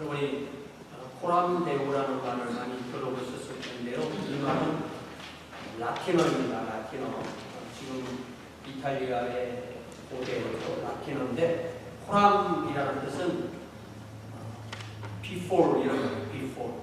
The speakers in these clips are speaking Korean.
여러분이 코람데오라는 말을 많이 들어보셨을 텐데요. 이 말은 라틴어입니다. 라틴어. 지금 이탈리아의 고대어죠. 라틴어인데 코람이라는 뜻은 before 이런 거예요. before.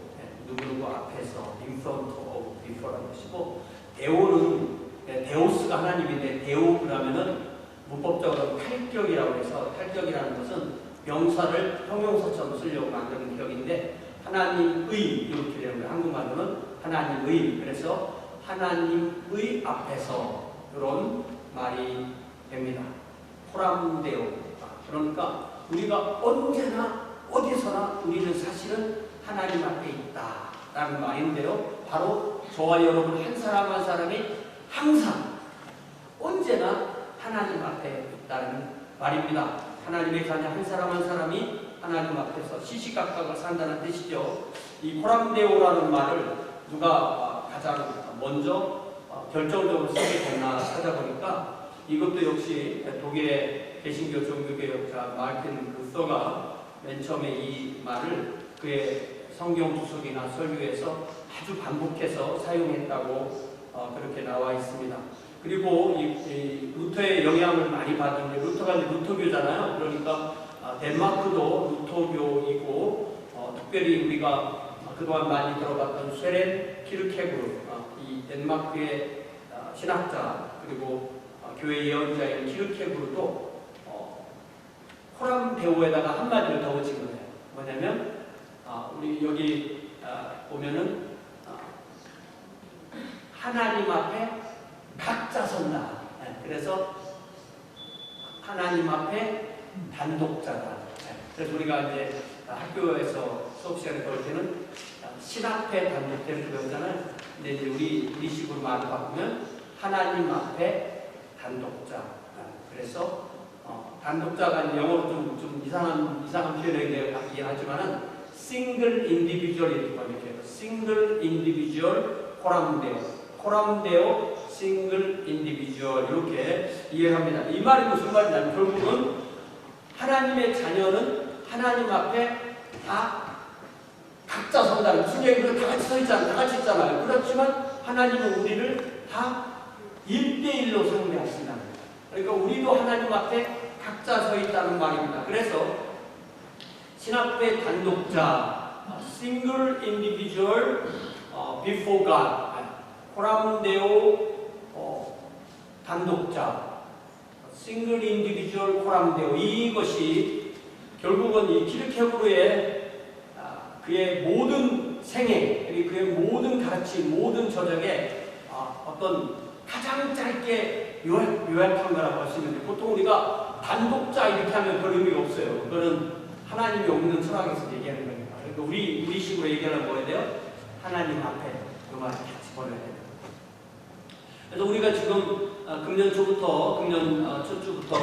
누구누구 앞에서 in front of before라는 것이고, 데오는 데오스가 하나님인데 데오 그러면은 문법적으로 탈격이라고 해서, 탈격이라는 것은 명사를 형용사처럼 쓰려고 만드는 격인데 하나님의 이렇게 되는 거예요. 한국말로는 하나님의. 그래서 하나님의 앞에서 이런 말이 됩니다. 코람데오. 그러니까 우리가 언제나 어디서나 우리는 사실은 하나님 앞에 있다라는 말인데요. 바로 저와 여러분 한 사람 한 사람이 항상 언제나 하나님 앞에 있다는 말입니다. 하나님의 자녀 한 사람 한 사람이 하나님 앞에서 시시각각을 산다는 뜻이죠. 이 코람데오라는 말을 누가 가장 먼저 결정적으로 쓰게 됐나 찾아보니까 이것도 역시 독일의 개신교 종교개혁자 마르틴 루터가 맨 처음에 이 말을 그의 성경 주석이나 설교에서 아주 반복해서 사용했다고 그렇게 나와 있습니다. 그리고 이 루터의 영향을 많이 받은, 루터가 이제 루터교잖아요. 그러니까 덴마크도 루터교이고, 특별히 우리가 그동안 많이 들어봤던 쇠렌 키르케고르, 이 덴마크의 신학자 그리고 교회 예언자인 키르케고르도 코람데오에다가 한마디를 더 붙인 거예요. 뭐냐면 우리 여기 보면은 하나님 앞에 각자 선다. 그래서 하나님 앞에 단독자다. 그래서 우리가 이제 학교에서 수업 시간에 배울 때는 신 앞에 단독자를 배우잖아요. 근데 이제 우리식으로 말을 바꾸면 하나님 앞에 단독자. 그래서 단독자가 영어로 좀 이상한 표현이긴 하지만은 single individual 이렇게 해요. single individual 코람데오 싱글 인디비주얼 이렇게 이해합니다. 이 말이 무슨 말이냐면 결국은 하나님의 자녀는 하나님 앞에 다 각자 선다는, 무슨 얘기를 다 같이 서 있잖아요. 다 같이 있잖아요. 그렇지만 하나님은 우리를 다 1대1로 상대하신다는 거예요. 그러니까 우리도 하나님 앞에 각자 서 있다는 말입니다. 그래서 신 앞에 단독자 single individual before God, 코람데오 단독자, 싱글 인디비주얼 코람데오, 이것이 결국은 이 키르케고르의 그의 모든 생애, 그의 모든 가르침, 모든 저작에 어떤 가장 짧게 요약한 거라고 할 수 있는데, 보통 우리가 단독자 이렇게 하면 별 의미가 없어요. 그거는 하나님이 없는 철학에서 얘기하는 겁니다. 그러니까 우리식으로 얘기하면 뭐야 돼요? 하나님 앞에 그 말을 같이 버려야 돼요. 그래서 우리가 지금 금년 초부터, 금년 첫 주부터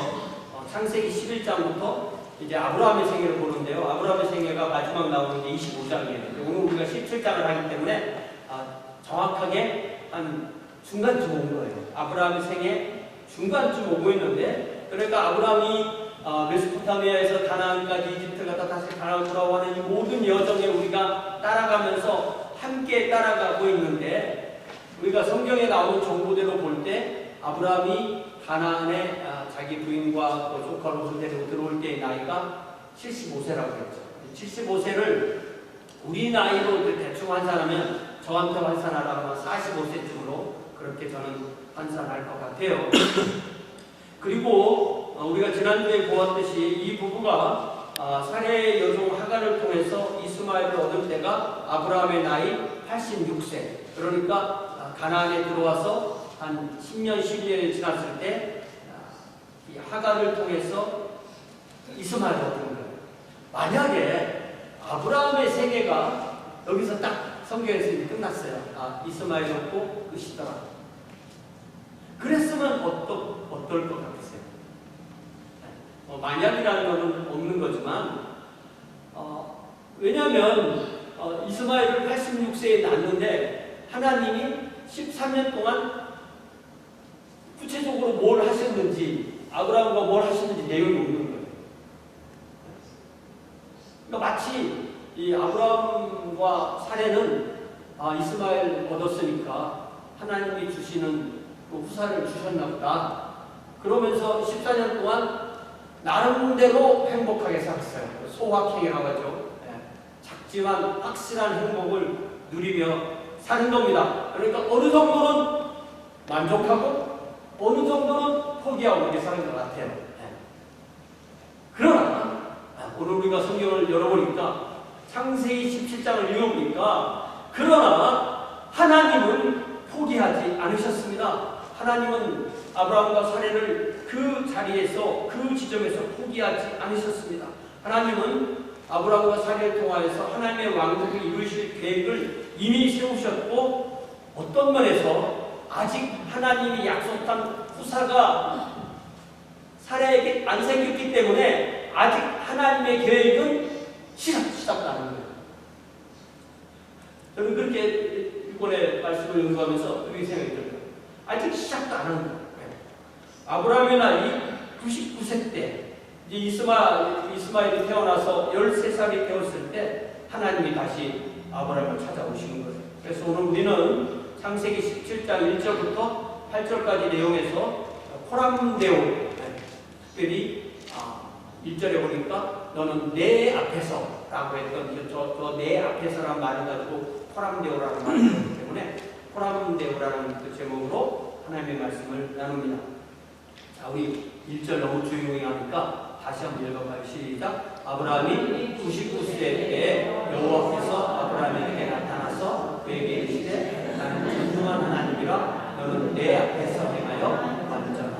창세기 11장부터 이제 아브라함의 생애를 보는데요. 아브라함의 생애가 마지막 나오는 게 25장이에요. 오늘 우리가 17장을 하기 때문에 정확하게 한 중간쯤 온 거예요. 아브라함의 생애 중간쯤 오고 있는데, 그러니까 아브라함이 메소포타미아에서 가나안까지 이집트 갔다 다시 가나안 돌아오는 이 모든 여정에 우리가 따라가면서 함께 따라가고 있는데, 우리가 성경에 나오는 정보대로 볼 때 아브라함이 가나안에 자기 부인과 조카 롯을 데리고 들어올 때의 나이가 75세라고 했죠. 75세를 우리 나이로 대충 환산하면, 저한테 환산하라면 45세쯤으로 그렇게 저는 환산할 것 같아요. 그리고 우리가 지난주에 보았듯이 이 부부가 사례의 여종 하갈을 통해서 이스마엘을 얻을 때가 아브라함의 나이 86세. 그러니까 가나안에 들어와서 한 10년, 12년이 지났을 때 이 하갈을 통해서 이스마엘을 얻는 거예요. 만약에 아브라함의 생애가 여기서 딱 성경에서 이제 끝났어요. 이스마엘 얻고 끝이더라. 그랬으면 어떨 것 같으세요? 만약이라는 것은 없는 거지만, 왜냐하면 이스마엘을 86세에 낳는데 하나님이 13년 동안 구체적으로 뭘 하셨는지, 아브라함과 뭘 하셨는지 내용이 없는 거예요. 그러니까 마치 이 아브라함과 사례는 이스마엘 얻었으니까 하나님이 주시는 그 후사를 주셨나 보다. 그러면서 14년 동안 나름대로 행복하게 살았어요. 소확행이라고 하죠. 작지만 확실한 행복을 누리며 사는 겁니다. 그러니까 어느 정도는 만족하고 어느 정도는 포기하고 이렇게 사는 것 같아요. 그러나 오늘 우리가 성경을 열어보니까 창세기 17장을 읽어보니까 그러나 하나님은 포기하지 않으셨습니다. 하나님은 아브라함과 사례를 그 자리에서 그 지점에서 포기하지 않으셨습니다. 하나님은 아브라함과 사례를 통하여서 하나님의 왕국을 이루실 계획을 이미 세우셨고 어떤 면에서 아직 하나님이 약속한 후사가 사례에게 안 생겼기 때문에 아직 하나님의 계획은 시작도 안 하는 거예요. 저는 그렇게 이번에 말씀을 연구하면서 그렇게 생각이 들어요. 아직 시작도 안 하는 거예요. 아브라함의 나이 99세 때 이제 이스마엘이 태어나서 13살이 되었을 때 하나님이 다시 아브라함을 찾아오시는 거예요. 그래서 오늘 우리는 창세기 17장 1절부터 8절까지 내용에서 코람데오, 특별히 1절에 보니까 너는 내 앞에서 라고 했던 저 내 앞에서라는 말을 가지고 코람데오라는 말이 있기 때문에 코람데오라는 그 제목으로 하나님의 말씀을 나눕니다. 자, 우리 1절 너무 조용히 하니까 다시 한번 읽어봐요. 시작. 아브라함이 99세 때 여호와께서 아브라함에게 나타나서 그에게 이르시되 나는 전능한 하나님이라 너는 내 앞에서 행하여 완전하라.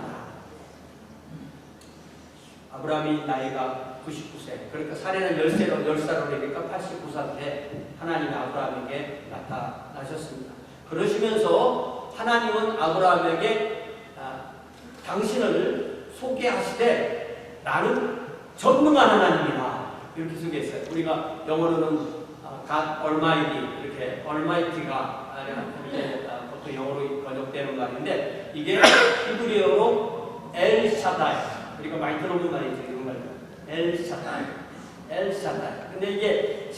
아브라함이 나이가 99세, 그러니까 사례는 10살로 되니까 89살 때 하나님이 아브라함에게 나타나셨습니다. 그러시면서 하나님은 아브라함에게 당신을 소개하시되 나는 전능한 하나님이다 이렇게 소개했어요. 우리가 영어로는 God Almighty 이렇게 Almighty가 보통 영어로 번역되는 말인데 이게 히브리어로 엘 샤다이, 우리가 많이 들어본 말이죠. 이런 말이죠. 엘 샤다이, 엘 샤다이. 근데 이게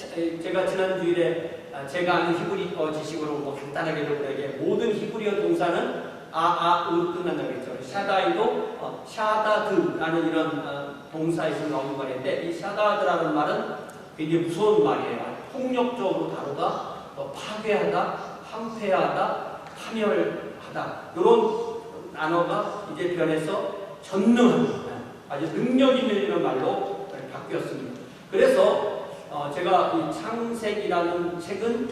제가 지난 주일에 제가 아는 히브리어 지식으로 뭐 간단하게 이게 모든 히브리어 동사는 으 끝난다고 했죠. 샤다이도 샤다드라는 이런 동사에서 나오는 말인데 이 샤다드라는 말은 굉장히 무서운 말이에요. 폭력적으로 다루다, 파괴하다, 황폐하다, 파멸하다 이런 단어가 이제 변해서 전능한 아주 능력 있는 이런 말로 바뀌었습니다. 그래서 제가 이 창세기라는 책은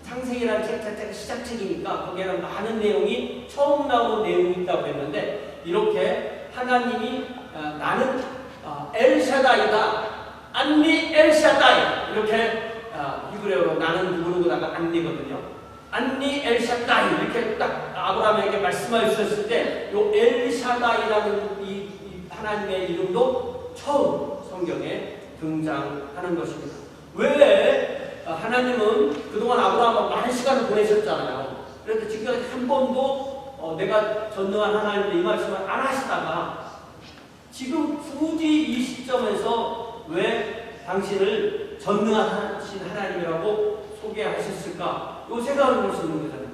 창세기라는 책 자체가 시작책이니까 거기에는 많은 내용이 처음 나오는 내용이 있다고 했는데 이렇게 하나님이 나는 엘샤다이다, 안니 엘샤다이 이렇게 히브리어로 나는 누구누구다가 안니거든요. 안니 엘샤다이 이렇게 딱 아브라함에게 말씀해 주셨을 때 이 엘샤다이라는 이 하나님의 이름도 처음 성경에 등장하는 것입니다. 왜? 하나님은 그동안 아브라함과 많은 시간을 보내셨잖아요. 그래서 지금까지 한 번도 내가 전능한 하나님인데 이 말씀을 안 하시다가 지금 굳이 이 시점에서 왜 당신을 전능한 하나님이라고 소개하셨을까? 이거 생각을 볼 수 있는 거잖아요.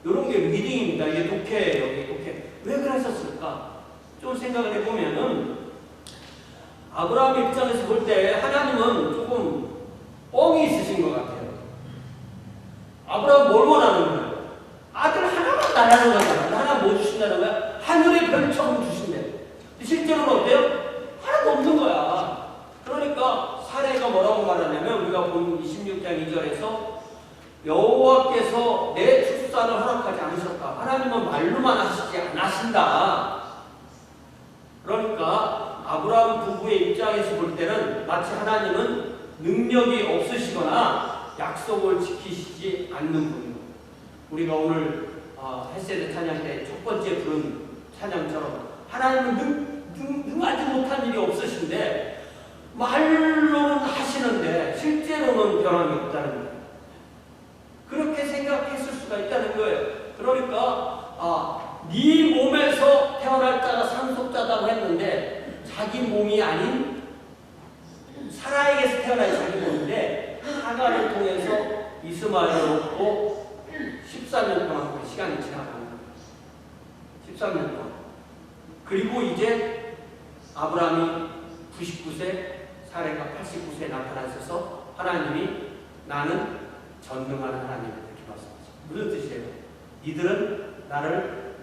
이런 게 리딩입니다. 이게 독해예요. 이게 독해. 왜 그러셨을까? 좀 생각을 해보면은 아브라함 입장에서 볼 때 하나님은 조금 뻥이 있으신 것 같아요. 아브라함 뭘 원하는 거예요? 아들 하나만 달라는 거잖아요. 하나 뭐 주신다는 거야? 하늘의 별처럼 주신대. 실제로는 어때요? 하나도 없는 거야. 그러니까 사례가 뭐라고 말하냐면 우리가 본 26장 2절에서 여호와께서 내 출산을 허락하지 않으셨다. 하나님은 말로만 하시지 않으신다. 그러니까 아브라함 부부의 입장에서 볼 때는 마치 하나님은 능력이 없으시거나 약속을 지키시지 않는 분입니다. 우리가 오늘 헬세드 찬양 때 첫 번째 부른 찬양처럼 하나님은 능하지 못한 일이 없으신데 말로는 하시는데 실제로는 변함이 없다는 거예요. 그렇게 생각했을 수가 있다는 거예요. 그러니까 네 몸에서 태어날 자가 상속자다고 했는데 자기 몸이 아닌 사라에게 태어나 자기 보는데 하가를 통해서 이스마엘을 얻고 13년 동안 그 시간이 지나가는 거예요. 13년 동안. 그리고 이제 아브라함이 99세, 사례가 89세에 나타나셔서 하나님이 나는 전능한 하나님이다 이렇게 말씀하죠. 무슨 뜻이에요? 니들은 나를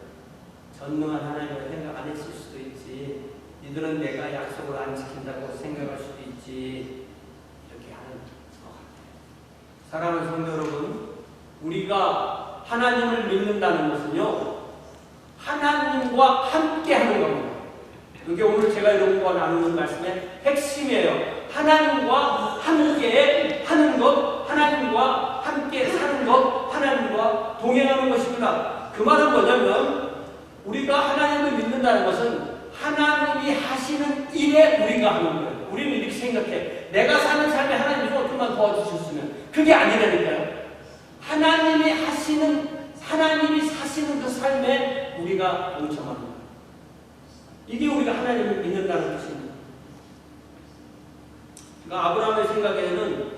전능한 하나님이라고 생각 안 했을 수도 있지. 니들은 내가 약속을 안 지킨다고 생각할 수도 있지. 이렇게 하는 것 같아요. 사랑하는 성도 여러분, 우리가 하나님을 믿는다는 것은요, 하나님과 함께 하는 겁니다. 이게 오늘 제가 여러분과 나누는 말씀의 핵심이에요. 하나님과 함께 하는 것, 하나님과 함께 사는 것, 하나님과 동행하는 것입니다. 그 말은 뭐냐면 우리가 하나님을 믿는다는 것은 하나님이 하시는 일에 우리가 하는 거예요. 우리는 이렇게 생각해. 내가 사는 삶에 하나님이 조금만 도와주셨으면. 그게 아니라니까요. 하나님이 사시는 그 삶에 우리가 동참하는 거예요. 이게 우리가 하나님을 믿는다는 뜻입니다. 그러니까 아브라함의 생각에는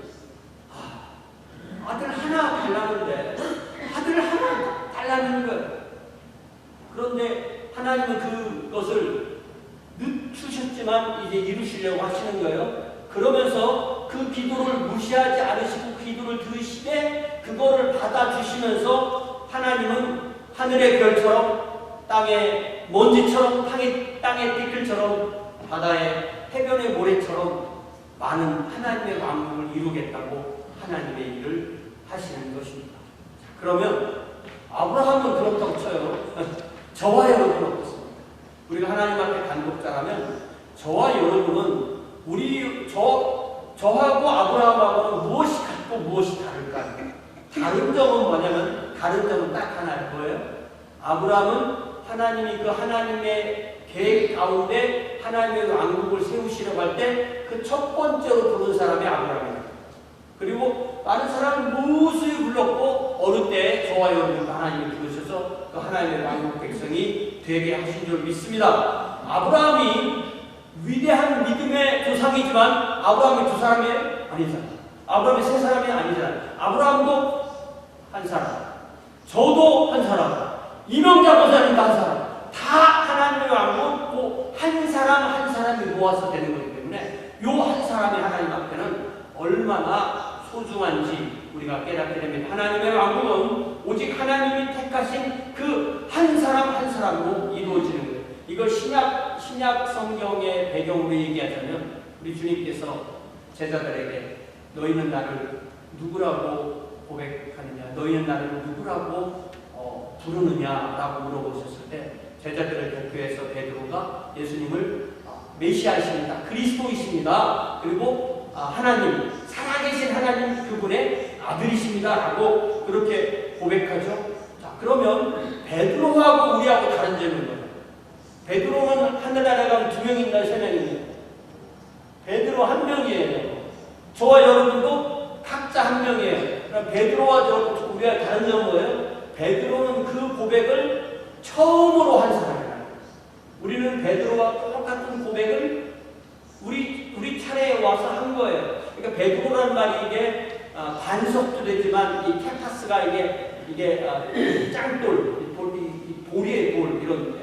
아들 하나 달라는데 아들 하나 달라는 거예요. 그런데 하나님은 그것을 늦추셨지만 이제 이루시려고 하시는 거예요. 그러면서 그 기도를 무시하지 않으시고 그 기도를 들으시되 그거를 받아주시면서 하나님은 하늘의 별처럼 땅의 먼지처럼 땅의 띠끌처럼 바다의 해변의 모래처럼 많은 하나님의 왕국을 이루겠다고 하나님의 일을 하시는 것입니다. 그러면 아브라함은 그렇다고 쳐요. 저와 여러분은 어떻습니까? 우리가 하나님 앞에 간독자라면 저와 여러분은 저하고 아브라함하고는 무엇이 같고 무엇이 다를까요? 다른 점은 뭐냐면 다른 점은 딱 하나일 거예요. 아브라함은 하나님이 그 하나님의 계획 가운데 하나님의 왕국을 세우시려고 할 때 그 첫 번째로 부른 사람이 아브라함이에요. 그리고 많은 사람은 무수히 불렀고 어느 때 저와 여러분도 하나님이 부르셔서 그 하나님의 왕국 백성이 되게 하신 줄 믿습니다. 아브라함이 위대한 믿음의 조상이지만 아브라함이 두 사람이 아니잖아. 아브라함이 세 사람이 아니잖아. 아브라함도 한 사람, 저도 한 사람, 이명자 목사님도 한 사람, 다 하나님의 왕국 한 사람이 모아서 되는 거기 때문에 요 한 사람이 하나님 앞에는 얼마나 소중한지 우리가 깨닫게 됩니다. 하나님의 왕국은 오직 하나님이 택하신 그 한 사람 한 사람으로 이루어지는 거예요. 이걸 신약 성경의 배경으로 얘기하자면 우리 주님께서 제자들에게 너희는 나를 누구라고 고백하느냐, 너희는 나를 누구라고 부르느냐라고 물어보셨을 때 제자들을 대표해서 베드로가 예수님을 메시아이십니다. 그리스도이십니다. 그리고 하나님, 살아계신 하나님 그분의 아들이십니다. 라고 그렇게 고백하죠. 자, 그러면 베드로하고 우리하고 다른 점은 뭐예요? 베드로는 하늘나라에 가면 2명인가 3명입니다. 베드로 1명이에요. 저와 여러분도 각자 1명이에요. 그럼 베드로와 우리가 다른 점은 뭐예요? 베드로는 그 고백을 처음으로 한 사람이에요. 우리는 베드로와 똑같은 고백을 우리 차례에 와서 한 거예요. 그러니까 베드로라는 말이 이게 반석도 되지만 이 케파스가 이게 짱돌, 돌이의 돌, 이런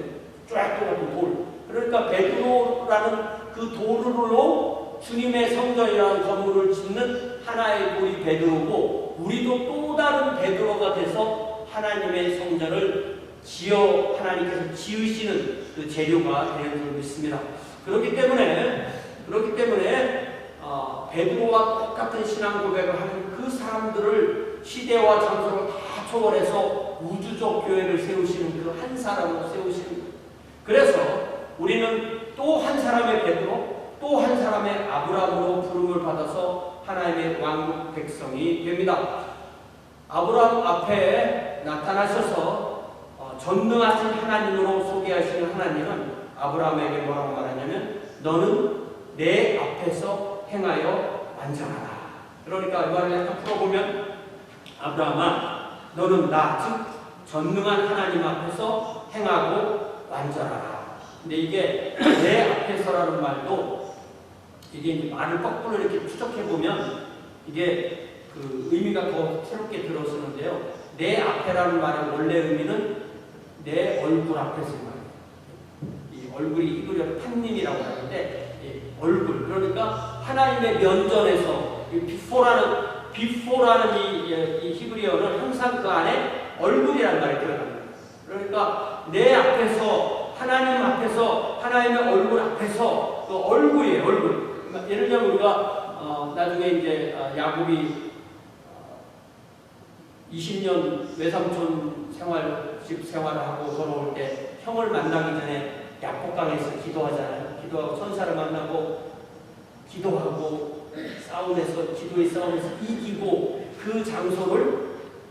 쫙 돌아가는 돌. 그러니까 베드로라는 그 돌로 주님의 성전이라는 건물을 짓는 하나의 돌이 베드로고 우리도 또 다른 베드로가 돼서 하나님의 성전을 하나님께서 지으시는 그 재료가 되는 줄 믿습니다. 그렇기 때문에 베드로와 똑같은 신앙 고백을 하는 그 사람들을 시대와 장소를 다 초월해서 우주적 교회를 세우시는 그 한 사람으로 세우시는 거예요. 그래서 우리는 또 한 사람의 베드로, 또 한 사람의 아브라함으로 부름을 받아서 하나님의 왕국 백성이 됩니다. 아브라함 앞에 나타나셔서 전능하신 하나님으로 소개하시는 하나님은 아브라함에게 뭐라고 말하냐면 너는 내 앞에서 행하여 완전하라. 그러니까 이 말을 약간 풀어보면 아브라함아 너는 나 즉 전능한 하나님 앞에서 행하고 완전하라. 근데 이게 내 앞에서라는 말도 이게 이제 말을 거꾸로 이렇게 추적해 보면 이게 그 의미가 더 새롭게 들어서는데요. 내 앞에라는 말의 원래 의미는 내 얼굴 앞에서 말이에요. 이 얼굴이 히브리어로 판님이라고 하는데 얼굴, 그러니까 하나님의 면전에서 비포라는 이 히브리어는 항상 그 안에 얼굴이라는 말이 들어갑니다. 그러니까 내 앞에서 하나님 앞에서 하나님의 얼굴 앞에서 그 얼굴이에요. 얼굴. 예를 들면 우리가 나중에 이제 야곱이 20년 외삼촌 집 생활을 하고 돌아올 때 형을 만나기 전에 약복강에서 기도하잖아요. 기도하고 천사를 만나고 기도하고 기도의 싸움에서 이기고 그 장소를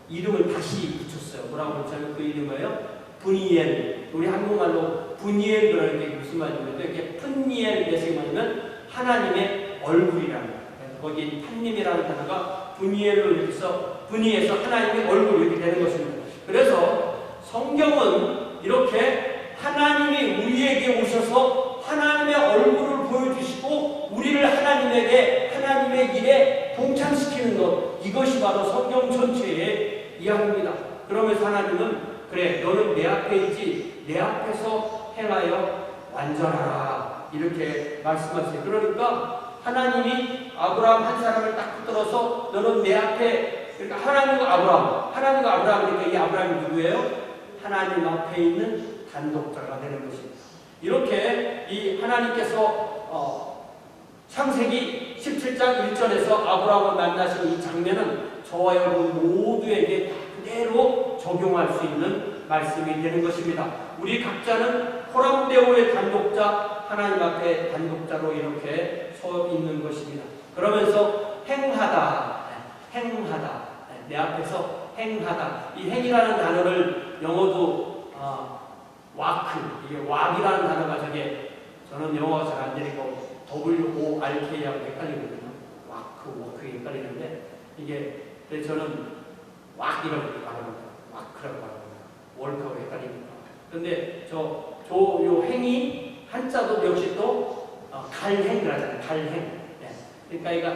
이름을 다시 붙였어요. 뭐라고 그랬잖아요. 그 이름이에요. 분이엘. 우리 한국말로 분이엘 그러는 게 무슨 말이냐면 이렇게 푼니엘 이것이 뭐냐면 하나님의 얼굴이라는 거예요. 거기 판님이라는 단어가 분이엘로 이렇게 해서 분이에서 하나님의 얼굴 이렇게 되는 것입니다. 그래서 성경은 이렇게 하나님이 우리에게 오셔서 하나님의 얼굴을 보여주시고 우리를 하나님의 일에 동참시키는 것, 이것이 바로 성경 전체의 이야기입니다. 그러면서 하나님은 그래, 너는 내 앞에 있지, 내 앞에서 행하여 완전하라, 이렇게 말씀하세요. 그러니까 하나님이 아브라함 한 사람을 딱 붙들어서 너는 내 앞에, 그러니까 하나님과 아브라함, 그러니까 이 아브라함이 누구예요? 하나님 앞에 있는 단독자가 되는 것입니다. 이렇게 이 하나님께서 창세기 17장 1절에서 아브라함을 만나신 이 장면은 저와 여러분 모두에게 그대로 적용할 수 있는 말씀이 되는 것입니다. 우리 각자는 호람데오의 단독자, 하나님 앞에 단독자로 이렇게 서 있는 것입니다. 그러면서 행하다, 내 앞에서 행하다. 이 행이라는 단어를 영어도 와크, 이게 왁이라는 단어가 저는 영어가 잘 안 되니까 WORK하고 헷갈리거든요. 워크 헷갈리는데 이게 그래서 저는 왁이라고 말합니다. 와크라고 말합니다. 월크하고 헷갈리니까. 근데 요 행이 한자도 역시 또 갈행이라잖아요. 갈행. 그러니까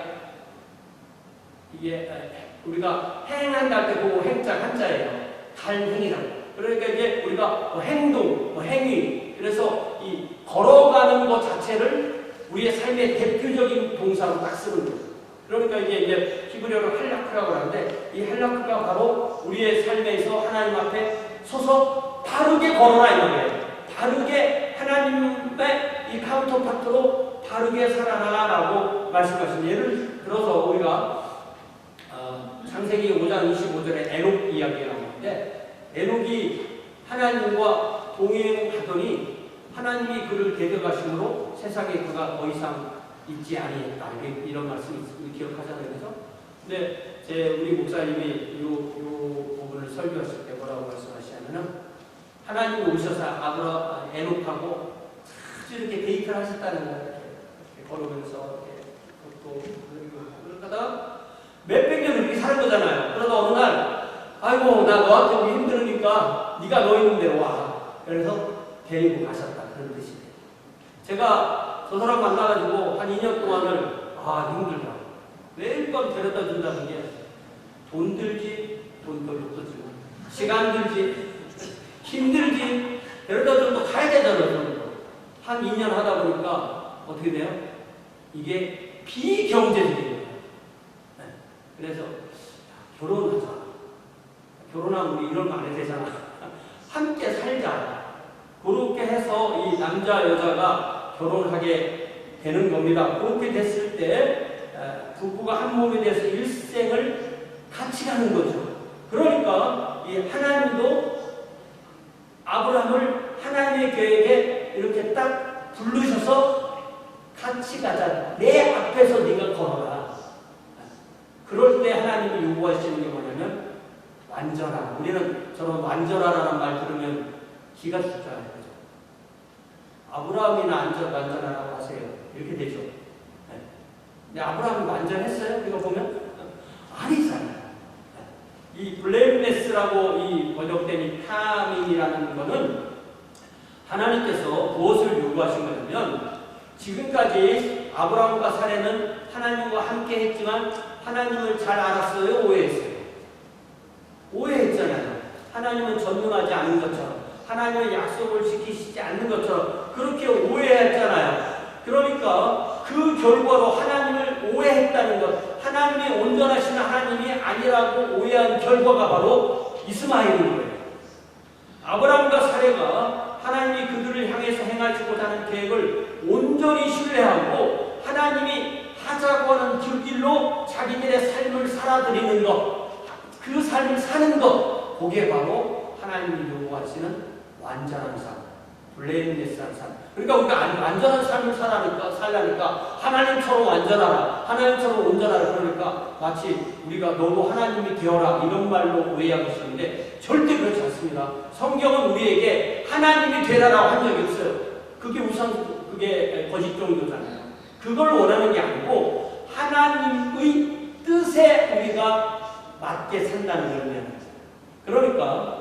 이게 우리가 행한다 할 때 그 행자 한자예요. 갈행이라고. 그러니까 이제 우리가 행동, 행위, 그래서 이 걸어가는 것 자체를 우리의 삶의 대표적인 동사로 딱 쓰는 거예요. 그러니까 이제 히브리어로 할라크라고 하는데 이 할라크가 바로 우리의 삶에서 하나님 앞에 서서 바르게 걸어라 이 말이에요. 바르게 하나님의 이 카운터파트로 바르게 살아나라고 말씀하십니다. 예를 들어서 우리가 창세기 5장 25절에 에녹 이야기가 나오는데 에녹이 하나님과 동행하더니 하나님이 그를 데려가심으로 세상에 그가 더 이상 있지 아니했다. 이런 말씀이 기억하잖아요. 그래서 근데 우리 목사님이 이 부분을 설교하실 때 뭐라고 말씀하시냐면은 하나님이 오셔서 에녹하고 아주 이렇게 데이트를 하셨다는 거예요. 이렇게 걸으면서 이렇게 걷고 그러다가 몇백 년을 이렇게 사는 거잖아요. 그러다 어느 날 아이고 나 너한테 오기 힘드니까 네가 너 있는 데로 와. 그래서 데리고 가셨다. 그런 뜻이에요. 제가 저 사람 만나가지고 한 2년 동안을 힘들다. 매일 밤 데려다 준다는 게 돈 들지, 돈 별로 없어지고 시간 들지, 힘들지, 데려다 주면 또 가야 되잖아요. 한 2년 하다 보니까 어떻게 돼요? 이게 비경제적이에요. 그래서 결혼하자. 결혼하면 우리 이런 말 안 해도 되잖아. 함께 살자. 그렇게 해서 이 남자 여자가 결혼하게 되는 겁니다. 그렇게 됐을 때 부부가 한 몸이 돼서 일생을 같이 가는 거죠. 그러니까 이 하나님도 아브라함을 하나님의 계획에 이렇게 딱 부르셔서 같이 가자. 내 앞에서 네가 걸어라. 그럴 때 하나님이 요구하시는 게 뭐냐면 완전하라. 우리는 저런 완전하라는 말 들으면 기가 죽잖아요. 그죠? 아브라함이나 완전하라고 하세요. 이렇게 되죠. 근데 아브라함이 완전했어요? 우리가 보면? 아니잖아요. 이 블레임레스라고 이 번역된 이 타민이라는 거는 하나님께서 무엇을 요구하신 거냐면 지금까지 아브라함과 사례는 하나님과 함께 했지만 하나님을 잘 알았어요? 오해했어요? 오해했잖아요. 하나님은 전능하지 않은 것처럼, 하나님의 약속을 지키시지 않는 것처럼 그렇게 오해했잖아요. 그러니까 그 결과로 하나님을 오해했다는 것, 하나님이 온전하신 하나님이 아니라고 오해한 결과가 바로 이스마엘인 거예요. 아브라함과 사례가 하나님이 그들을 향해서 행하시고자 하는 계획을 온전히 신뢰하고 하나님이 하자고 하는 길로 자기들의 삶을 살아드리는 것, 그 삶을 사는 것, 그게 바로 하나님이 요구하시는 완전한 삶, 블레임리스한 삶. 그러니까 우리가 완전한 삶을 살라니까 하나님처럼 완전하라, 하나님처럼 온전하라. 그러니까 마치 우리가 너도 하나님이 되어라 이런 말로 오해하고 있는데 절대 그렇지 않습니다. 성경은 우리에게 하나님이 되라라고 한 적이 없어요. 그게 거짓 종교잖아요. 그걸 원하는 게 아니고 하나님의 뜻에 우리가 맞게 산다는 걸 의미하는 거죠. 그러니까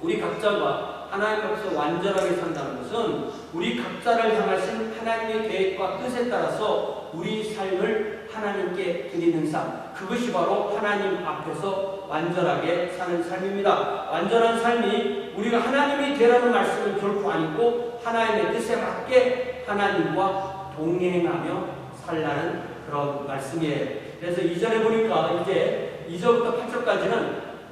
우리 각자가 하나님 앞에서 완전하게 산다는 것은 우리 각자를 향하신 하나님의 계획과 뜻에 따라서 우리 삶을 하나님께 드리는 삶, 그것이 바로 하나님 앞에서 완전하게 사는 삶입니다. 완전한 삶이 우리가 하나님이 되라는 말씀은 결코 아니고 하나님의 뜻에 맞게 하나님과 동행하며 살라는 그런 말씀이에요. 그래서 2절에 보니까 이제 2절부터 8절까지는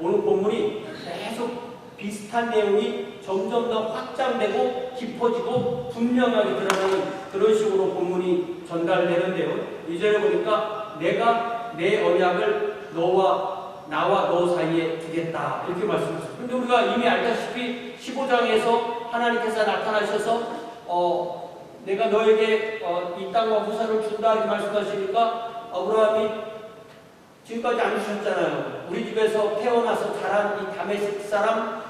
오늘 본문이 계속 비슷한 내용이 점점 더 확장되고 깊어지고 분명하게 드러나는 그런 식으로 본문이 전달되는데요. 2절에 보니까 내가 내 언약을 나와 너 사이에 두겠다 이렇게 말씀하셨어요. 그런데 우리가 이미 알다시피 15장에서 하나님께서 나타나셔서 내가 너에게 이 땅과 후사를 준다 이렇게 말씀하시니까 아브라함이 지금까지 안 주셨잖아요. 우리 집에서 태어나서 자란 이 다메섹 사람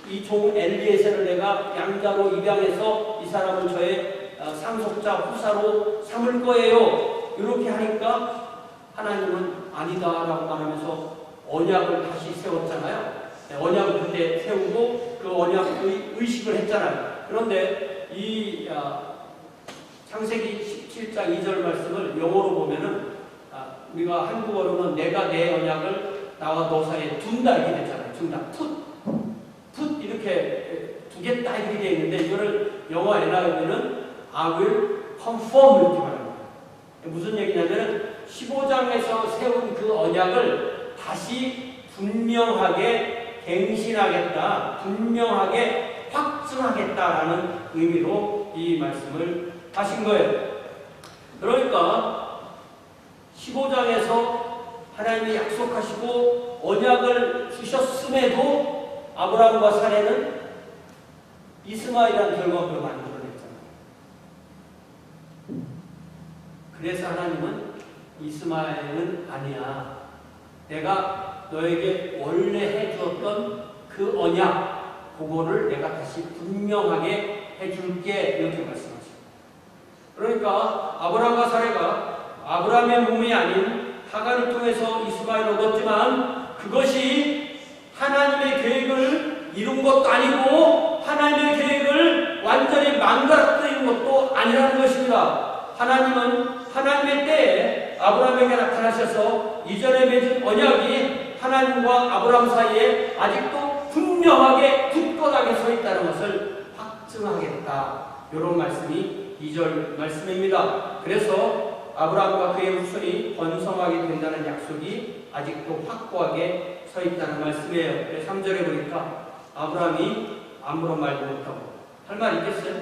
이 종 엘리에셀을 내가 양자로 입양해서 이 사람을 저의 상속자 후사로 삼을 거예요. 이렇게 하니까 하나님은 아니다라고 말하면서 언약을 다시 세웠잖아요. 언약을 그때 세우고 그 언약의 의식을 했잖아요. 그런데 이 창세기 17장 2절 말씀을 영어로 보면은 우리가 한국어로는 내가 내 언약을 나와 너 사이에 둔다 이렇게 되잖아요. 둔다. put 이렇게 두겠다 이렇게 되어 있는데 이거를 영어 NIV는 I will conform 이렇게 말합니다. 무슨 얘기냐면 15장에서 세운 그 언약을 다시 분명하게 갱신하겠다, 분명하게 확증하겠다라는 의미로 이 말씀을 하신 거예요. 그러니까 15장에서 하나님이 약속하시고 언약을 주셨음에도 아브라함과 사례는 이스마엘이라는 결과물을 만들어냈잖아요. 그래서 하나님은 이스마엘은 아니야. 내가 너에게 원래 해주었던 그 언약, 그거를 내가 다시 분명하게 해줄게. 이렇게 말씀하셨어요. 그러니까 아브라함과 사례가 아브라함의 몸이 아닌 하갈을 통해서 이스마엘을 얻었지만 그것이 하나님의 계획을 이룬 것도 아니고 하나님의 계획을 완전히 망가뜨린 것도 아니라는 것입니다. 하나님은 하나님의 때에 아브라함에게 나타나셔서 이전에 맺은 언약이 하나님과 아브라함 사이에 아직도 분명하게 굳건하게 서 있다는 것을 확증하겠다. 이런 말씀이 2절 말씀입니다. 그래서 아브라함과 그의 후손이 번성하게 된다는 약속이 아직도 확고하게 서 있다는 말씀이에요. 3절에 보니까 아브라함이 아무런 말도 못하고 할 말 있겠어요?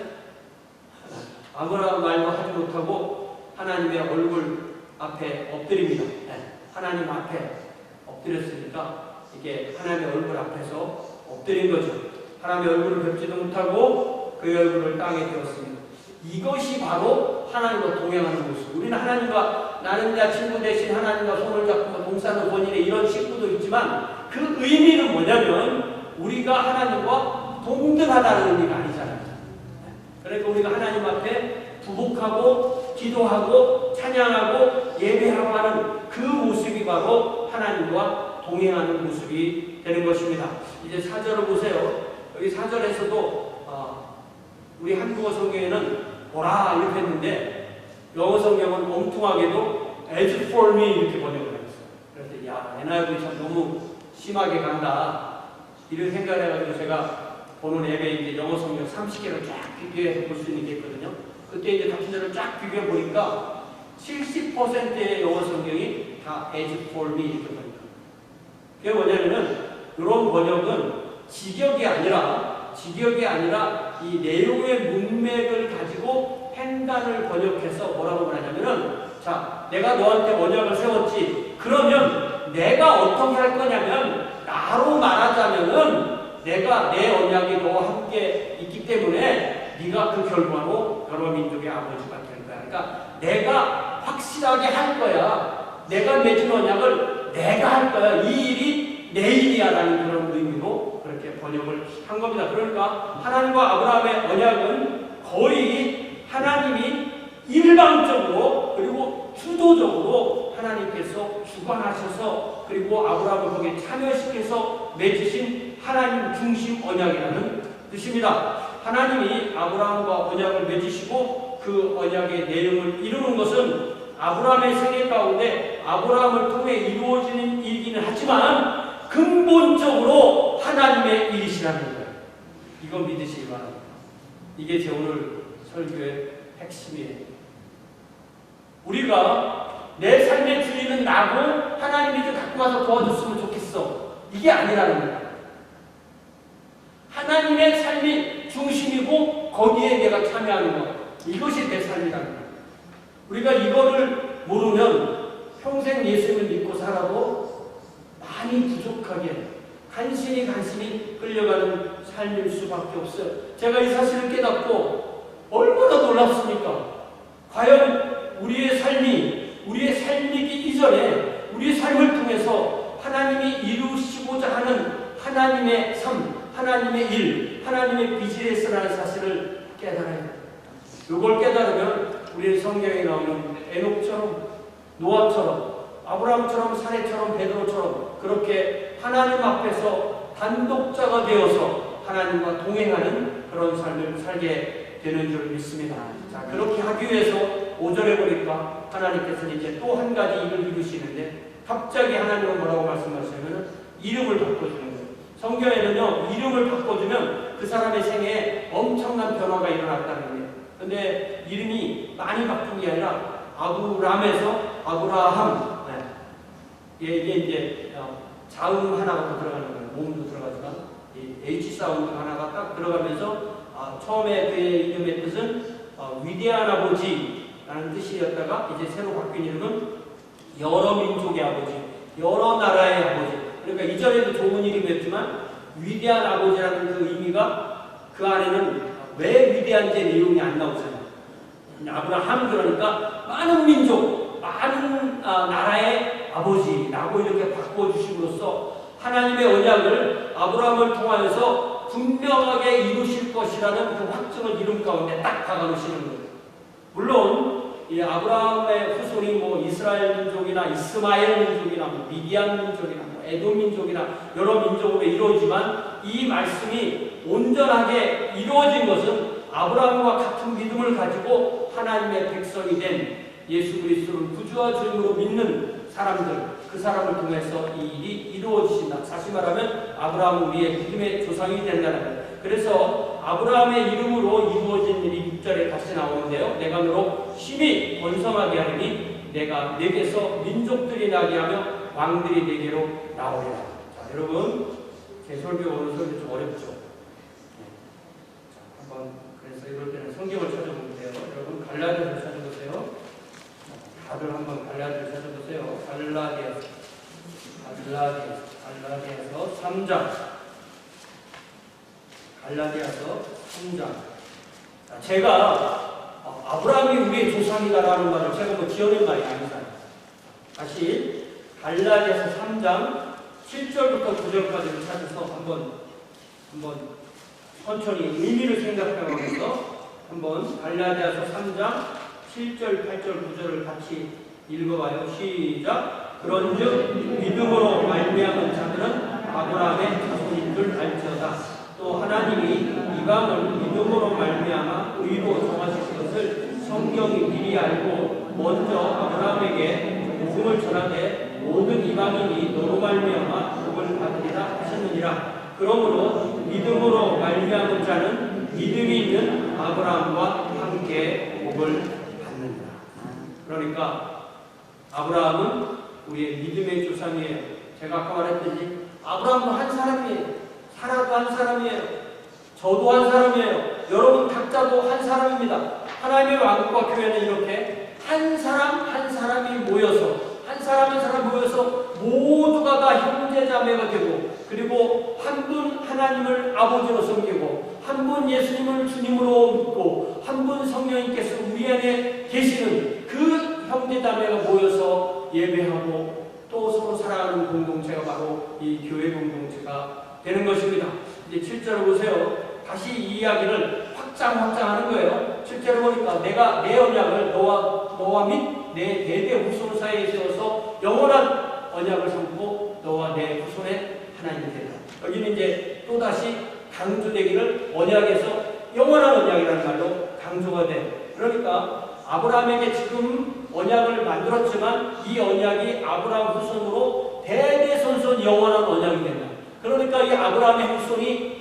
아무런 말도 하지 못하고 하나님의 얼굴 앞에 엎드립니다. 하나님 앞에 엎드렸으니까 이게 하나님의 얼굴 앞에서 엎드린 거죠. 하나님의 얼굴을 뵙지도 못하고 그의 얼굴을 땅에 대었습니다. 이것이 바로 하나님과 동행하는 모습. 우리는 하나님과 나는 자 친구 대신 하나님과 손을 잡고 동사는 본인의 이런 식구도 있지만 그 의미는 뭐냐면 우리가 하나님과 동등하다는 의미가 아니잖아요. 그러니까 우리가 하나님 앞에 부복하고 기도하고 찬양하고 예배하고 하는 그 모습이 바로 하나님과 동행하는 모습이 되는 것입니다. 이제 4절을 보세요. 여기 4절에서도 우리 한국어 성경에는 보라 이렇게 했는데 영어 성경은 엉뚱하게도 as for me 이렇게 번역을 했어요. 그래서 야, NIV 참 너무 심하게 간다. 이런 생각을 해가지고 제가 보는 앱에 이제 영어 성경 30개를 쫙 비교해서 볼 수 있는 게 있거든요. 그때 이제 같은 데를 쫙 비교해 보니까 70%의 영어 성경이 다 as for me 이렇게 번역해요. 그게 뭐냐면은 이런 번역은 직역이 아니라 이 내용의 문맥을 가지고 행단을 번역해서 뭐라고 말하냐면은 자, 내가 너한테 언약을 세웠지. 그러면 내가 어떻게 할 거냐면 나로 말하자면은 내가 내 언약이 너와 함께 있기 때문에 네가 그 결과로 여러 민족의 아버지가 될 거야. 그러니까 내가 확실하게 할 거야. 내가 맺은 언약을 내가 할 거야. 이 일이 내 일이야라는 그런 의미로 그렇게 번역을 한 겁니다. 그러니까 하나님과 아브라함의 언약은 거의 하나님이 일방적으로 그리고 주도적으로 하나님께서 주관하셔서 그리고 아브라함을 거기에 참여시켜서 맺으신 하나님 중심 언약이라는 뜻입니다. 하나님이 아브라함과 언약을 맺으시고 그 언약의 내용을 이루는 것은 아브라함의 생애 가운데 아브라함을 통해 이루어지는 일이기는 하지만 근본적으로 하나님의 일이시라는 거예요. 이거 믿으시기 바랍니다. 이게 제 오늘 설교의 핵심이에요. 우리가 내 삶의 주인은 나고 하나님이 좀 갖고 와서 도와줬으면 좋겠어. 이게 아니라는 거야. 하나님의 삶이 중심이고 거기에 내가 참여하는 것. 이것이 내 삶이라는 거야. 우리가 이거를 모르면 평생 예수님을 믿고 살아도 많이 부족하게 간신히 끌려가는 삶일 수밖에 없어요. 제가 이 사실을 깨닫고 얼마나 놀랍습니까? 과연 우리의 삶이기 이전에 우리의 삶을 통해서 하나님이 이루시고자 하는 하나님의 삶, 하나님의 일, 하나님의 비즈니스라는 사실을 깨달아야 돼요. 이걸 깨달으면 우리의 성경에 나오는 에녹처럼, 노아처럼, 아브라함처럼, 사례처럼, 베드로처럼 그렇게 하나님 앞에서 단독자가 되어서 하나님과 동행하는 그런 삶을 살게 되는 줄 믿습니다. 자, 그렇게 하기 위해서 5절에 보니까 하나님께서는 이제 또 한 가지 일을 이루시는데 갑자기 하나님은 뭐라고 말씀하시냐면 이름을 바꿔주는 거예요. 성경에는요, 이름을 바꿔주면 그 사람의 생애에 엄청난 변화가 일어났다는 거예요. 근데 이름이 많이 바뀐 게 아니라 아브람에서 아브라함. 네. 이게 이제 자음 하나가 더 들어가는 거예요. 몸도 들어가지만 이 H 사운드 하나가 딱 들어가면서 처음에 그의 이름의 뜻은 위대한 아버지라는 뜻이었다가 이제 새로 바뀐 이름은 여러 민족의 아버지, 여러 나라의 아버지. 그러니까 이전에도 좋은 이름이었지만 위대한 아버지라는 그 의미가 그 안에는 왜 위대한지 내용이 안 나오잖아요. 아브라함 그러니까 많은 민족, 많은 나라의 아버지라고 이렇게 바꿔주심으로써 하나님의 언약을 아브라함을 통하여서 분명하게 이루실 것이라는 그 확증을 이름 가운데 딱 박아놓으시는 거예요. 물론 이 아브라함의 후손이 뭐 이스라엘 민족이나 이스마엘 민족이나 뭐 미디안 민족이나 뭐 에돔 민족이나 여러 민족으로 이루어지만 이 말씀이 온전하게 이루어진 것은 아브라함과 같은 믿음을 가지고 하나님의 백성이 된 예수 그리스도를 구주와 주님으로 믿는 사람들, 그 사람을 통해서 이 일이 이루어지신다. 다시 말하면 아브라함은 우리의 믿음의 조상이 된다는 거예요. 그래서 아브라함의 이름으로 이루어진 일이 6절에 다시 나오는데요. 내가 너로 심히 번성하게 하리니 내가 내게서 민족들이 나게 하며 왕들이 내게로 나오리라. 자, 여러분, 제 설교 오늘 설교 좀 어렵죠? 자, 한번 그래서 이럴 때는 성경을 찾아보면 돼요. 여러분 갈라디아서 찾아보세요. 다들 한번 갈라디아서 찾아보세요. 갈라디아서 3장. 갈라디아서 3장. 제가 아브라함이 우리의 조상이다라는 말을 제가 뭐 지어낸 말이 아니잖아요. 다시 갈라디아서 3장 7절부터 9절까지를 찾아서 한번 천천히 의미를 생각해보면서 한번 갈라디아서 3장 7절, 8절, 9절을 같이 읽어봐요. 시작. 그런즉 믿음으로 말미암은 자들은 아브라함의 자손인 줄 알지어다. 또 하나님이 이방을 믿음으로 말미암아 의로 정하실 것을 성경이 미리 알고 먼저 아브라함에게 복음을 전하되 모든 이방인이 너로 말미암아 복을 받으리라 하셨느니라. 그러므로 믿음으로 말미암은 자는 믿음이 있는 아브라함과 함께 복을 받느니라. 그러니까 아브라함은 우리의 믿음의 조상이에요. 제가 아까 말했듯이 아브라함도 한 사람이에요. 사라도 한 사람이에요. 저도 한 사람이에요. 여러분 각자도 한 사람입니다. 하나님의 왕국과 교회는 이렇게 한 사람 한 사람이 모여서 한 사람 한 사람 모여서 모두가 다 형제자매가 되고, 그리고 한 분 하나님을 아버지로 섬기고, 한 분 예수님을 주님으로 믿고, 한 분 성령님께서 우리 안에 계시는 그 형제자매가 모여서 예배하고 또 서로 사랑하는 공동체가 바로 이 교회 공동체가 되는 것입니다. 이제 7절을 보세요. 다시 이 이야기를 확장하는 거예요. 실제로 보니까 내가 내 언약을 너와 및 내 대대 후손 사이에 세워서 영원한 언약을 삼고 너와 내 후손의 하나님이 되리라. 여기는 이제 또다시 강조되기를 언약에서 영원한 언약이라는 말로 강조가 돼. 그러니까 아브라함에게 지금 언약을 만들었지만 이 언약이 아브라함 후손으로 대대손손 영원한 언약이 된다. 그러니까 이 아브라함의 후손이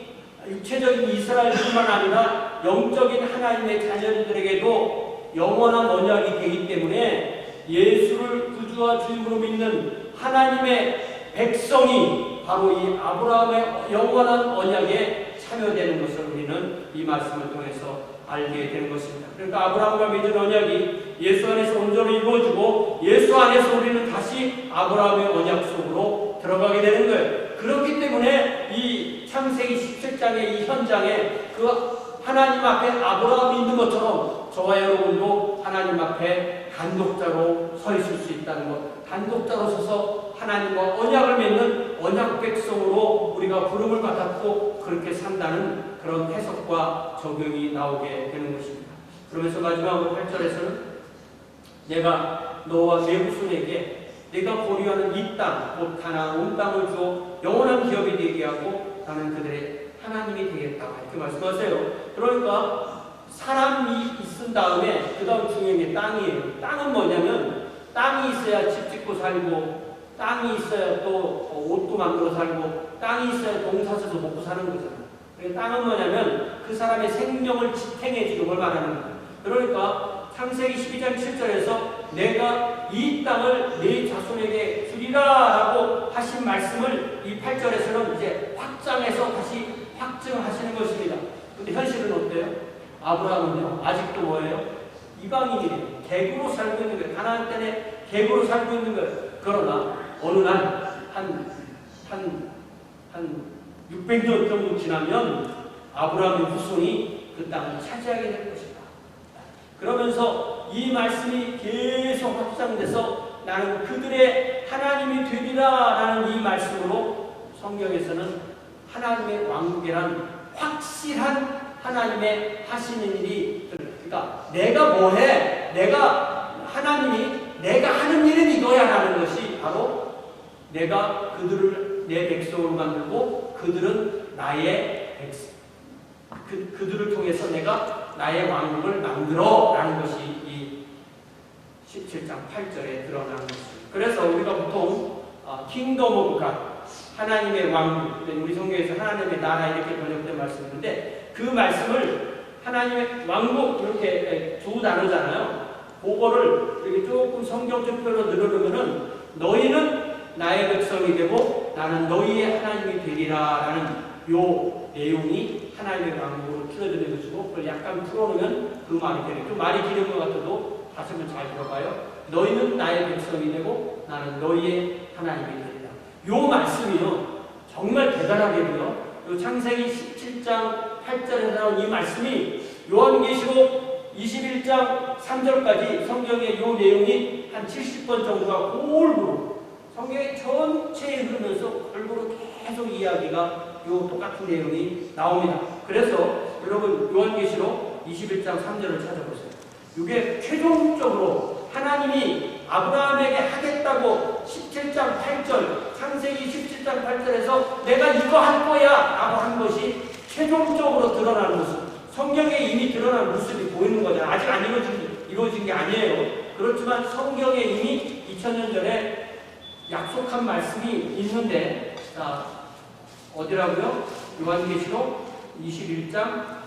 육체적인 이스라엘뿐만 아니라 영적인 하나님의 자녀들에게도 영원한 언약이 되기 때문에 예수를 구주와 주님으로 믿는 하나님의 백성이 바로 이 아브라함의 영원한 언약에 참여되는 것을 우리는 이 말씀을 통해서 알게 되는 것입니다. 그러니까 아브라함과 맺은 언약이 예수 안에서 온전히 이루어지고 예수 안에서 우리는 다시 아브라함의 언약 속으로 들어가게 되는 거예요. 그렇기 때문에 이 창세기 17장의 이 현장에 그 하나님 앞에 아브라함이 있는 것처럼 저와 여러분도 하나님 앞에 단독자로 서 있을 수 있다는 것, 단독자로 서서 하나님과 언약을 맺는 언약 백성으로 우리가 부름을 받았고 그렇게 산다는 그런 해석과 적용이 나오게 되는 것입니다. 그러면서 마지막으로 8절에서는 내가 너와 내 후손에게 내가 보류하는 이 땅, 곧 가나안 온 땅을 주어 영원한 기업이 되게 하고 나는 그들의 하나님이 되겠다. 이렇게 말씀하세요. 그러니까 사람이 있은 다음에 그 다음 중요한 게 땅이에요. 땅은 뭐냐면 땅이 있어야 집 짓고 살고, 땅이 있어야 또 옷도 만들어 살고, 땅이 있어야 동사져서 먹고 사는 거잖아요. 그러니까 땅은 뭐냐면 그 사람의 생명을 지탱해 주는 걸 말하는 거예요. 그러니까 창세기 12장 7절에서 내가 이 땅을 네 자손에게 주리라 라고 하신 말씀을 이 8절에서는 이제 확장해서 다시 확증하시는 것입니다. 근데 현실은 어때요? 아브라함은요, 아직도 뭐예요? 이방인이래요. 객으로 살고 있는 거예요. 가나안 땅에 객으로 살고 있는 거예요. 그러나 어느 날 한 600년 정도 지나면 아브라함의 후손이 그 땅을 차지하게 될 것이다. 그러면서 이 말씀이 계속 확장돼서 나는 그들의 하나님이 되리라 라는 이 말씀으로 성경에서는 하나님의 왕국이란 확실한 하나님의 하시는 일이, 그러니까 내가 뭐해? 내가 하는 일은 이거야 라는 것이 바로 내가 그들을 내 백성으로 만들고 그들은 나의 백성, 그들을 통해서 내가 나의 왕국을 만들어 라는 것이 이 17장 8절에 드러나는 것입니다. 그래서 우리가 보통 킹덤 오브 갓, 하나님의 왕국, 우리 성경에서 하나님의 나라 이렇게 번역된 말씀인데 그 말씀을 하나님의 왕국 이렇게 두 단어잖아요. 그거를 이렇게 조금 성경적표로 늘어놓으면은 너희는 나의 백성이 되고 나는 너희의 하나님이 되리라 라는 요 내용이 하나님의 왕국으로 틀어지는 것이고, 그걸 약간 풀어놓으면 그 말이 되는, 좀 말이 길은 것 같아도 다시 한번 잘 들어봐요. 너희는 나의 백성이 되고 나는 너희의 하나님이 되리라. 요 말씀이요 정말 대단하게도요, 요 창세기 17장 8절에 나온 이 말씀이 요한계시록 21장 3절까지 성경의 요 내용이 한 70번 정도가 골고루 성경의 전체에 흐르면서 골고루 계속 이야기가 요 똑같은 내용이 나옵니다. 그래서 여러분 요한계시록 21장 3절을 찾아보세요. 이게 최종적으로 하나님이 아브라함에게 하겠다고 17장 8절, 창세기 17장 8절에서 내가 이거 할 거야 라고 한 것이 최종적으로 드러나는 모습, 성경에 이미 드러난 모습이 보이는 거잖아요. 아직 안 이루어진 이루어진 게 아니에요. 그렇지만 성경에 이미 2000년 전에 약속한 말씀이 있는데, 자, 어디라고요? 요한계시록 21장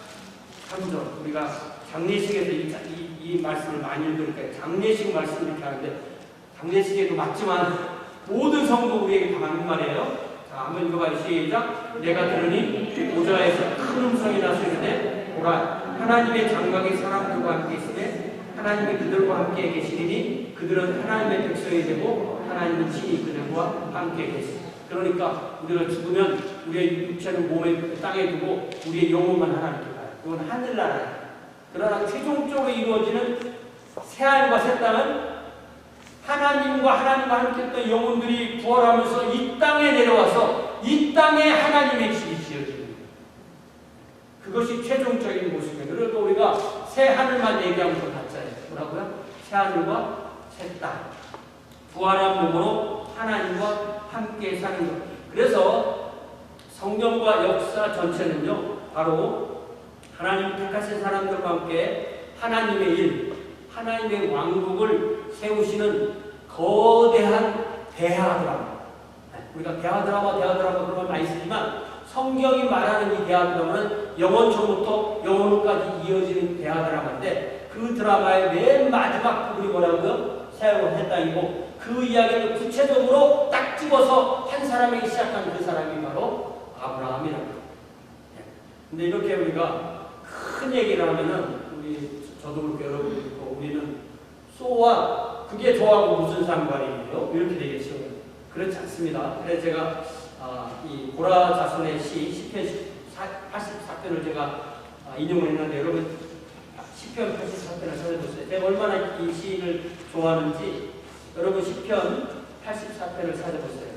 3절. 우리가 장례식에서 이 말씀을 많이 읽으니까 장례식 말씀 이렇게 하는데, 장례식에도 맞지만 모든 성도 우리에게 다 맞는 말이에요. 자, 한번 읽어봐요. 시작. 내가 들으니 보좌에서 큰 음성이 나서 이르되 보라, 하나님의 장막이 사람들과 함께 있으되 하나님이 그들과 함께 계시리니 그들은 하나님의 백성이 되고 하나님은 친히 그들과 함께 계시니. 그러니까 우리가 죽으면 우리의 육체는 몸에 땅에 두고 우리의 영혼만 하나님께 가요. 이건 하늘나라예요. 그러나 최종적으로 이루어지는 새하늘과 새 땅은 하나님과 함께 했던 영혼들이 부활하면서 이 땅에 내려와서 이 땅에 하나님의 집이 지어집니다. 그것이 최종적인 모습이에요. 그래서 우리가 새 하늘만 얘기하면 더 가짜예요. 뭐라고요? 새 하늘과 새 땅. 부활한 몸으로 하나님과 함께 사는 것. 그래서 성경과 역사 전체는요, 바로 하나님 택하신 사람들과 함께 하나님의 일, 하나님의 왕국을 세우시는 거대한 대하드라마. 우리가 대하드라마 그런 걸 많이 쓰지만 성경이 말하는 이 대하드라마는 영원초부터 영원까지 이어지는 대하드라마인데, 그 드라마의 맨 마지막 부분이 뭐라고요? 새하늘과 새 땅이고, 그 이야기를 구체적으로 딱 집어서 한 사람에게 시작한 그 사람이 바로 아브라함이라고. 근데 이렇게 우리가 큰 얘기를 하면은, 저도 그렇고 여러분도 그렇고, 우리는 소와 그게 저하고 무슨 상관이에요? 이렇게 되겠죠. 그렇지 않습니다. 그래서 제가 이 고라 자손의 시편 84편을 제가 인용을 했는데, 여러분 시편 84편을 찾아보세요. 제가 얼마나 이 시인을 좋아하는지 여러분 시편 84편을 찾아보세요.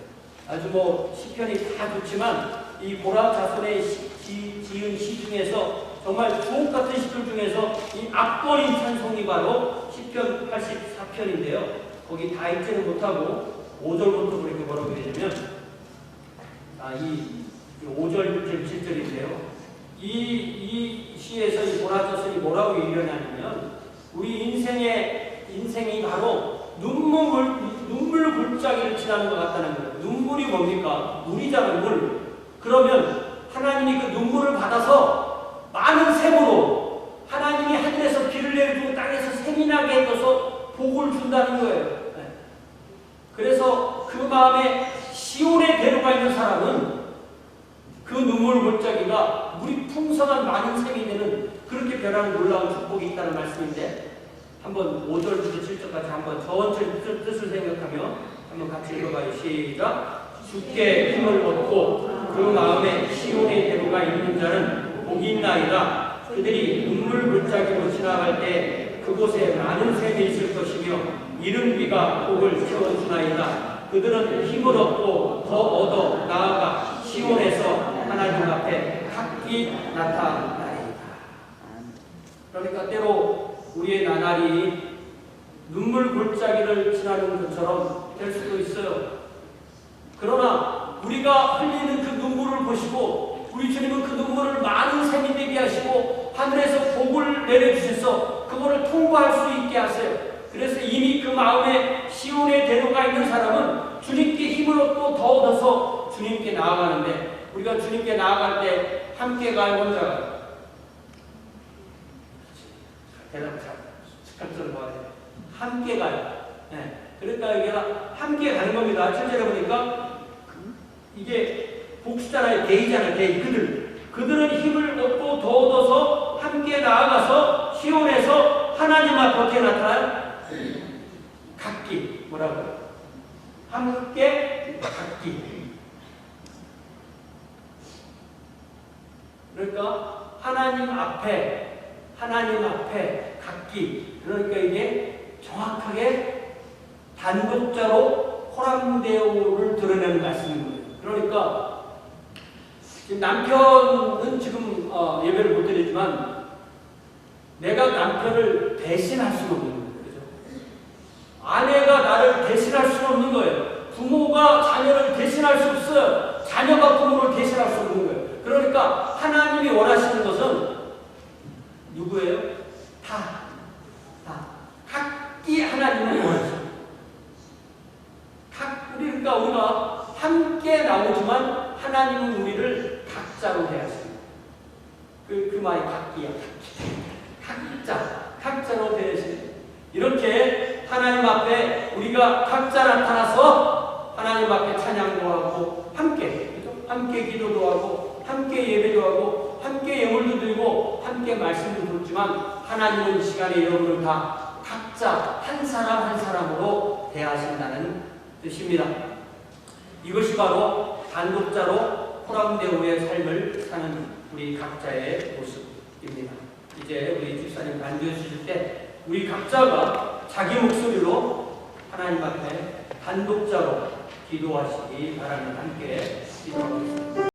아주 시편이 다 좋지만 이 고라 자손의 지은 시 중에서 정말 주옥 같은 시들 중에서 이 압권인 찬송이 바로 시편 84편인데요. 거기 다 읽지는 못하고 5절부터 그렇게 뭐라고 되냐면, 이 5절, 6절, 7절인데요. 이 시에서 이 고라 자손이 뭐라고 얘기하냐면, 우리 인생이 바로 눈물 골짜기를 지나는 것 같다는 거예요. 눈물이 뭡니까? 물이잖아요, 물. 그러면 하나님이 그 눈물을 받아서 많은 샘으로 하나님이 하늘에서 비를 내려주고 땅에서 샘이 나게 해줘서 복을 준다는 거예요. 네. 그래서 그 마음에 시온의 대로가 있는 사람은 그 눈물 골짜기가 물이 풍성한 많은 샘이 되는, 그렇게 변하는 놀라운 축복이 있다는 말씀인데, 한번 5절부터 7절까지 한번 천천히 뜻을 생각하며 한번 같이 읽어봐요. 시작. 주께 힘을 얻고 그 마음에 시온의 대로가 있는 자는 복이 있나이다. 그들이 눈물 골짜기로 지나갈 때 그곳에 많은 샘이 있을 것이며 이른 비가 복을 채워주나이다. 그들은 힘을 얻고 더 얻어 나아가 시온에서 하나님 앞에 각기 나타나리이다. 그러니까 때로 우리의 나날이 눈물 골짜기를 지나는 것처럼 될 수도 있어요. 그러나 우리가 흘리는 그 눈물을 보시고 우리 주님은 그 눈물을 많은 샘이 되게 하시고 하늘에서 복을 내려주셔서 그거를 통과할 수 있게 하세요. 그래서 이미 그 마음에 시온의 대로가 있는 사람은 주님께 힘을 얻고 더 얻어서 주님께 나아가는데, 우리가 주님께 나아갈 때 함께 가요, 혼자 가요? 대답 잘 즉각적으로 봐야 돼요. 함께 가요. 네. 그러니까 여기가 함께 가는 겁니다. 7절에 보니까 이게 복수잖아요. 대의잖아요. 대의. 그들은 힘을 얻고 더 얻어서 함께 나아가서 시온에서 하나님 앞에 어떻게 나타나요? 각기. 뭐라고요? 함께 각기. 그러니까 하나님 앞에 각기. 그러니까 이게 정확하게 단독자로 호람대오를 드러내는 말씀인 거예요. 그러니까 지금 남편은 지금 예배를 못 드리지만 내가 남편을 대신할 수는 없는 거예요. 그렇죠? 아내가 나를 대신할 수는 없는 거예요. 부모가 자녀를 대신할 수 없어요. 자녀가 부모를 대신할 수 없는 거예요. 그러니까 하나님이 원하시는 것은 누구예요? 다. 그러니까 우리가 함께 나오지만 하나님은 우리를 각자로 대하십니다. 그 말이 각기야. 각자로 대하십니다. 이렇게 하나님 앞에 우리가 각자 나타나서 하나님 앞에 찬양도 하고 함께 기도도 하고 함께 예배도 하고 함께 예물도 드리고 함께 말씀도 듣지만 하나님은 이 시간에 여러분을 다 각자 한 사람 한 사람으로 대하신다는 뜻입니다. 이것이 바로 단독자로 포럼대오의 삶을 사는 우리 각자의 모습입니다. 이제 우리 집사님 반주해 주실 때 우리 각자가 자기 목소리로 하나님 앞에 단독자로 기도하시기 바랍니다. 함께 기도하겠습니다.